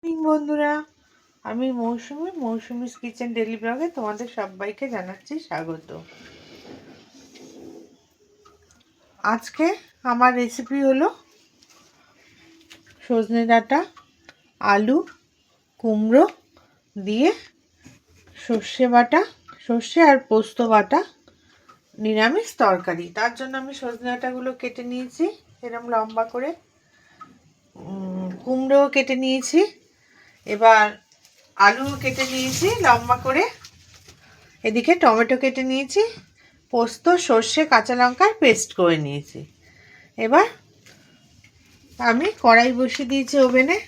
বন্ধুরা, আমি Mousumi's kitchen daily ব্লগে তোমাদের সবাইকে জানাচ্ছি স্বাগত। আজকে আমার রেসিপি হলো সজনে ডাঁটা, আলু, কুমড়ো দিয়ে সর্ষে আর পোস্ত বাটা নিরামিষ তরকারি। তার জন্য আমি সজনে ডাঁটাগুলো কেটে নিয়েছি এরকম লম্বা করে, কুমড়ো কেটে নিয়েছি, এবার আলু কেটে নিয়েছি লম্বা করে, এদিকে টমেটো কেটে নিয়েছি, পোস্ত, সর্ষে, কাঁচা লঙ্কার পেস্ট করে নিয়েছি। এবার আমি কড়াই বসিয়ে দিয়েছি ওভেনে।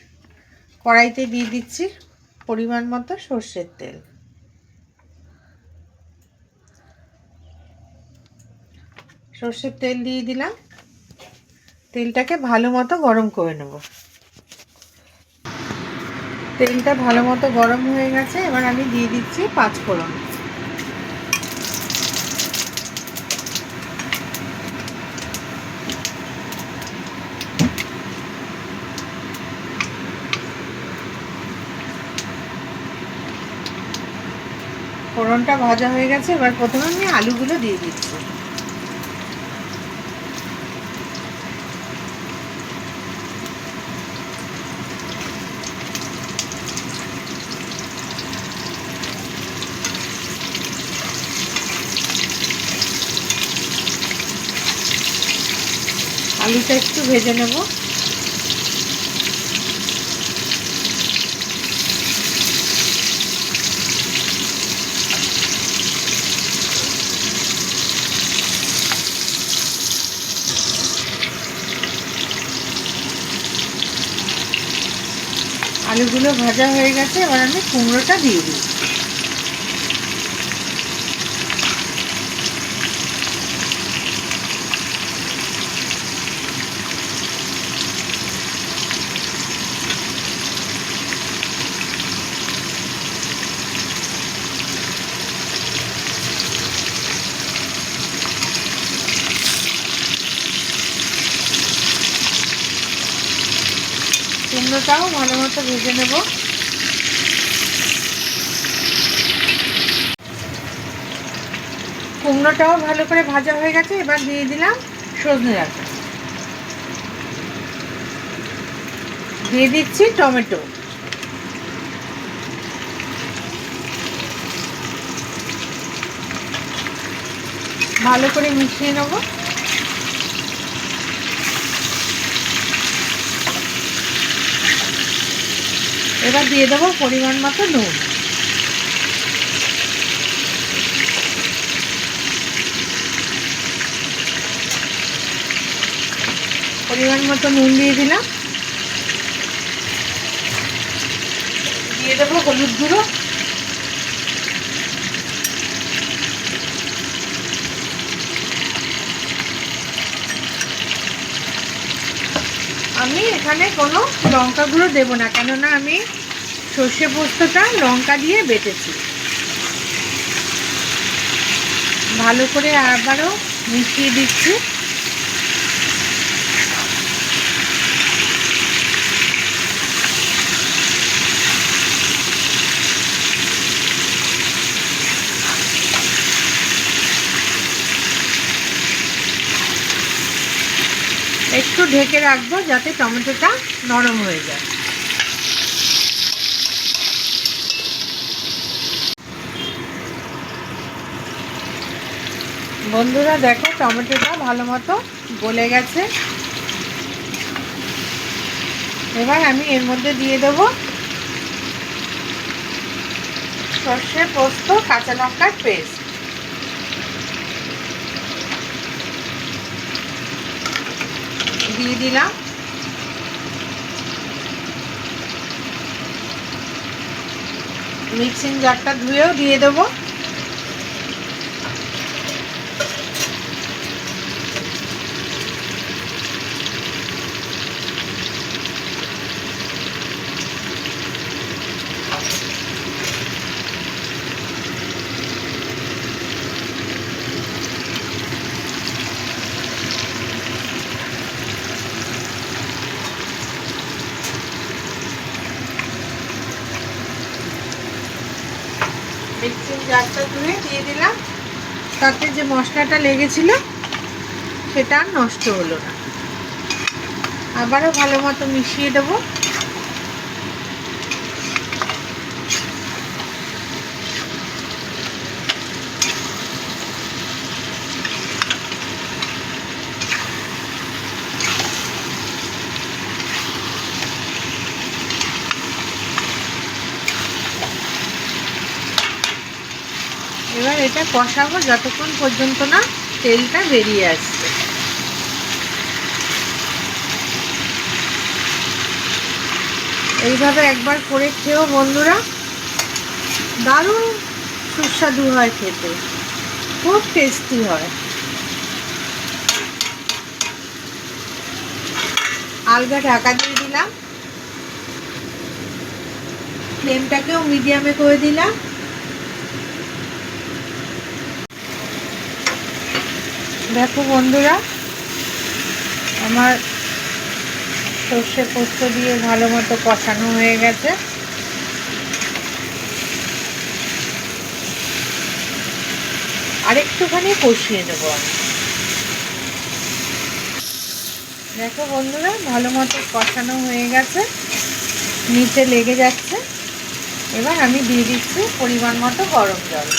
কড়াইতে দিয়ে দিচ্ছি পরিমাণ মতো সর্ষের তেল। সর্ষের তেল দিয়ে দিলাম, তেলটাকে ভালো মতো গরম করে নেব। তেলটা ভালো মতো গরম হয়ে গেছে, এবার আমি দিয়ে দিচ্ছি পাঁচফোড়ন। ফোড়নটা ভাজা হয়ে গেছে, এবার প্রথমে আমি আলুগুলো দিয়ে দিচ্ছি। আলুটা একটু ভেজে নেব। আলুগুলো ভাজা হয়ে গেছে, এবার আমি কুমড়োটা দিয়ে দিই। কুমড়োটাও ভালো মতো ভেজে নেব। কুমড়োটাও ভালো করে ভাজা হয়ে গেছে, এবার দিয়ে দিলাম সজনে ডাঁটা, দিয়ে দিচ্ছি টমেটো, ভালো করে মিশিয়ে নেব। এবার দিয়ে দেবো পরিমাণ মতো নুন। পরিমাণ মতো নুন দিয়ে দিলাম। দিয়ে দেবো হলুদ গুঁড়ো, আমি এখানে কোনো লঙ্কা গুঁড়ো দেবো না, কেননা আমি সর্ষে পোস্তটা লঙ্কা দিয়ে বেটেছি। ভালো করে আবারও মিশিয়ে দিচ্ছি। একটু ঢেকে রাখবো যাতে টমেটোটা নরম হয়ে যায়। বন্ধুরা দেখো, টমেটোটা ভালো মতো গলে গেছে। এবার আমি এর মধ্যে দিয়ে দেব সর্ষে, পোস্ত, কাঁচা লঙ্কার পেস্ট। দিয়ে দিলাম। মিক্সিং জারটা ধুয়েও দিয়ে দেবো। মিক্সিং জারটা ধুয়ে দিয়ে দিলাম। তাতে যে মশলাটা লেগেছিল সেটা আর নষ্ট হলো না। আবারও ভালো মতো মিশিয়ে দেবো। এবার এটা কষাবো যতক্ষণ পর্যন্ত না তেলটা বেরিয়ে আসছে। এইভাবে একবার করে খেও বন্ধুরা, দারুণ সুস্বাদু হয় খেতে, খুব টেস্টি হয়। আলগা ঢাকা দিয়ে দিলাম, ফ্লেমটাকেও মিডিয়ামে করে দিলাম। দেখো বন্ধুরা, আমার সর্ষে পোস্ত দিয়ে ভালো মতো কষানো হয়ে গেছে। আরেকটুখানি কষিয়ে নেবো আমি। দেখো বন্ধুরা, ভালো মতো কষানো হয়ে গেছে, নিচে লেগে যাচ্ছে। এবার আমি দিয়ে দিচ্ছি পরিমাণ মতো গরম জল।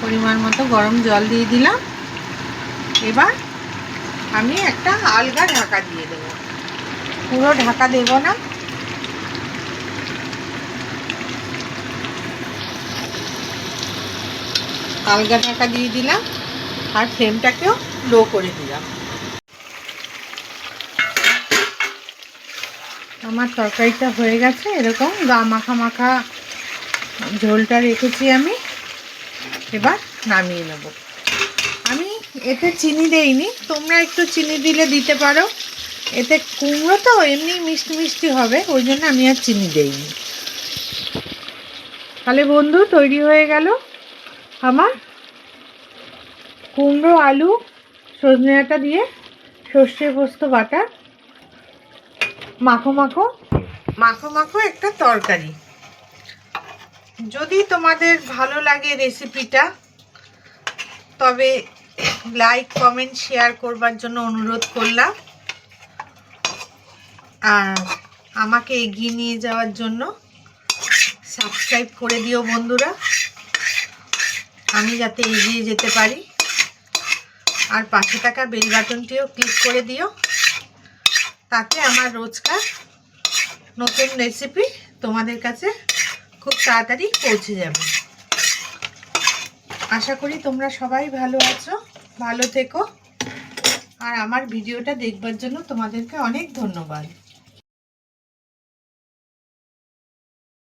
পরিমাণ মতো গরম জল দিয়ে দিলাম। এবার আমি একটা আলগা ঢাকা দিয়ে দেব, পুরো ঢাকা দেব না। আলগা ঢাকা দিয়ে দিলাম আর ফ্লেমটাকেও লো করে দিলাম। আমার তরকারিটা হয়ে গেছে, এরকম গা মাখা মাখা ঝোলটা রেখেছি আমি। এবার নামিয়ে নেব। আমি এতে চিনি দেইনি, তোমরা একটু চিনি দিলে দিতে পারো। এতে কুমড়ো তো এমনি মিষ্টি মিষ্টি হবে, ওই জন্য আমি আর চিনি দেইনি। তাহলে বন্ধু, তৈরি হয়ে গেল আমার কুমড়ো আলু সজনে ডাঁটা দিয়ে সর্ষে পোস্ত বাটা মাখো মাখো মাখো মাখো একটা তরকারি। যদি তোমাদের ভালো লাগে রেসিপিটা, তবে লাইক কমেন্ট শেয়ার করবার জন্য অনুরোধ করলাম। আর আমাকে এগিয়ে নিয়ে যাওয়ার জন্য সাবস্ক্রাইব করে দিও বন্ধুরা, আমি যাতে এগিয়ে যেতে পারি। আর পাশে থাকা বেল বাটনটিও ক্লিক করে দিও, তাতে আমার রোজকার নতুন রেসিপি তোমাদের কাছে খুব তাড়াতাড়ি পৌঁছে যাবে। আশা করি তোমরা সবাই ভালো আছো, ভালো থেকো। আর আমার ভিডিওটা দেখবার জন্য তোমাদেরকে অনেক ধন্যবাদ।